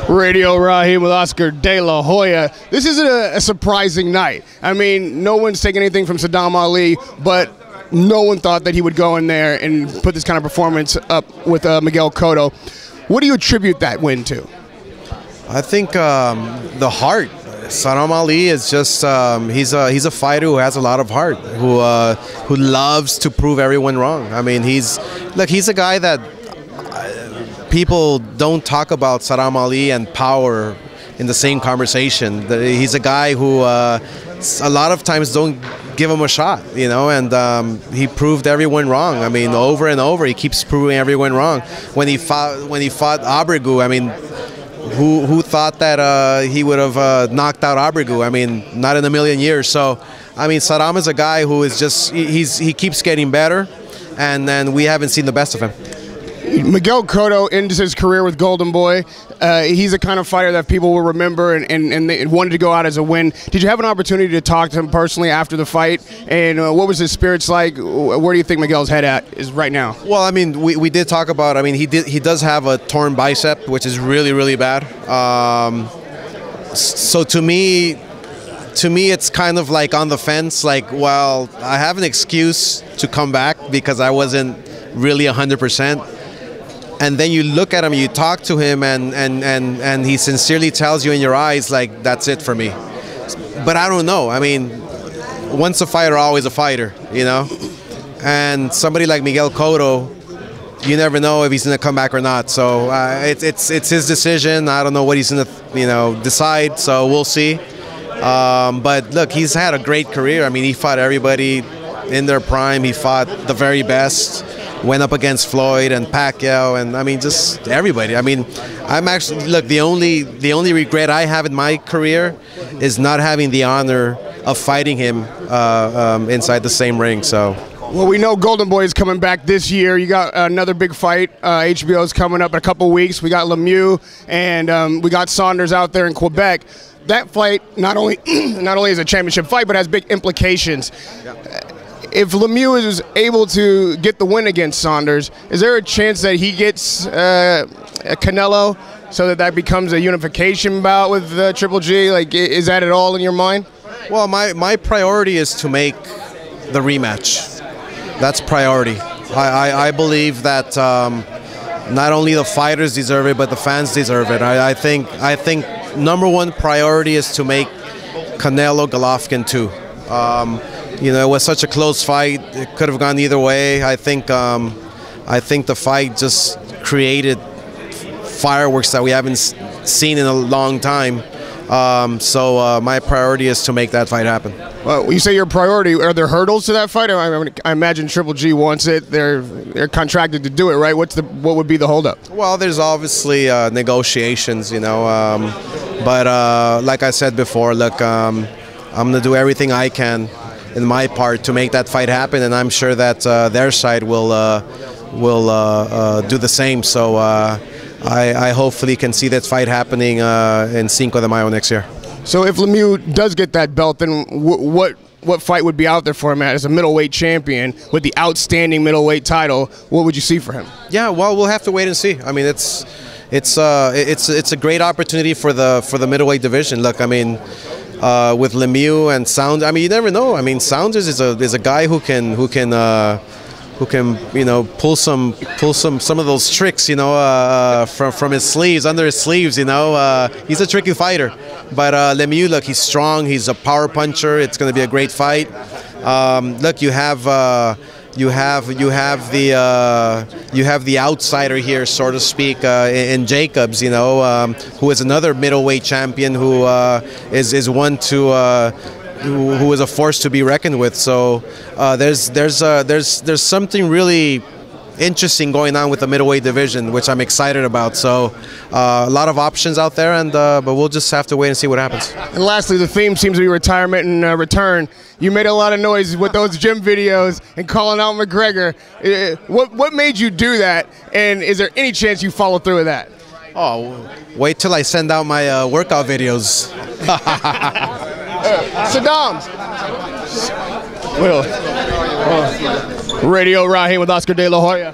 Radio Raheem with Oscar De La Hoya. This isn't a surprising night. I mean, no one's taking anything from Saddam Ali, but no one thought that he would go in there and put this kind of performance up with Miguel Cotto. What do you attribute that win to? I think the heart. Saddam Ali is just he's a fighter who has a lot of heart, who loves to prove everyone wrong. I mean, he's a guy that people don't talk about Saddam Ali and power in the same conversation. He's a guy who a lot of times don't give him a shot, you know, and he proved everyone wrong. I mean, over and over, he keeps proving everyone wrong. When he fought Abregu, I mean, who thought that he would have knocked out Abregu? I mean, not in a million years. So, I mean, Saddam is a guy who is just he keeps getting better, and then we haven't seen the best of him. Miguel Cotto ends his career with Golden Boy. He's the kind of fighter that people will remember and they wanted to go out as a win. Did you have an opportunity to talk to him personally after the fight? And what was his spirits like? Where do you think Miguel's head is right now? Well, I mean, we did talk about. I mean, he does have a torn bicep, which is really bad. So to me, it's kind of like on the fence. Like, well, I have an excuse to come back because I wasn't really 100%. And then you look at him, you talk to him, and he sincerely tells you in your eyes, like, that's it for me. But I don't know. I mean, once a fighter, always a fighter, you know? And somebody like Miguel Cotto, you never know if he's going to come back or not. So it's his decision. I don't know what he's going to, decide. So we'll see. But look, he's had a great career. I mean, he fought everybody in their prime. He fought the very best. Went up against Floyd and Pacquiao, and I mean, just everybody. I mean, I'm actually, look, the only regret I have in my career is not having the honor of fighting him inside the same ring. So. Well, we know Golden Boy is coming back this year. You got another big fight. HBO's coming up in a couple weeks. We got Lemieux and we got Saunders out there in Quebec. That fight not only is a championship fight, but has big implications. Yeah. If Lemieux is able to get the win against Saunders, is there a chance that he gets Canelo so that becomes a unification bout with Triple G? Like, is that at all in your mind? Well, my priority is to make the rematch. That's priority. I believe that not only the fighters deserve it, but the fans deserve it. I think #1 priority is to make Canelo Golovkin too. It was such a close fight. It could have gone either way. I think the fight just created fireworks that we haven't seen in a long time. So my priority is to make that fight happen. Well, you say your priority. Are there hurdles to that fight? I imagine Triple G wants it. They're contracted to do it, right? What would be the holdup? Well, there's obviously negotiations, but like I said before, look, I'm going to do everything I can in my part to make that fight happen, and I'm sure that their side will do the same. So I hopefully can see that fight happening in Cinco de Mayo next year. So if Lemieux does get that belt, then what fight would be out there for him as a middleweight champion with the outstanding middleweight title? What would you see for him? Yeah, well, we'll have to wait and see. I mean, it's a great opportunity for the middleweight division. Look, I mean, with Lemieux and Saunders, I mean, you never know. I mean, Saunders is a guy who can pull some of those tricks, from his sleeves, under his sleeves. He's a tricky fighter. But Lemieux, look, he's strong. He's a power puncher. It's going to be a great fight. Look, you have the outsider here, so to speak, in Jacobs, who is another middleweight champion who is one to who is a force to be reckoned with. So there's something really interesting going on with the middleweight division, which I'm excited about. So a lot of options out there, and but we'll just have to wait and see what happens. And lastly, the theme seems to be retirement and return. You made a lot of noise with those gym videos and calling out McGregor. What made you do that, and is there any chance you follow through with that? Oh, wait till I send out my workout videos. Saddam's. Radio Raheem with Oscar De La Hoya.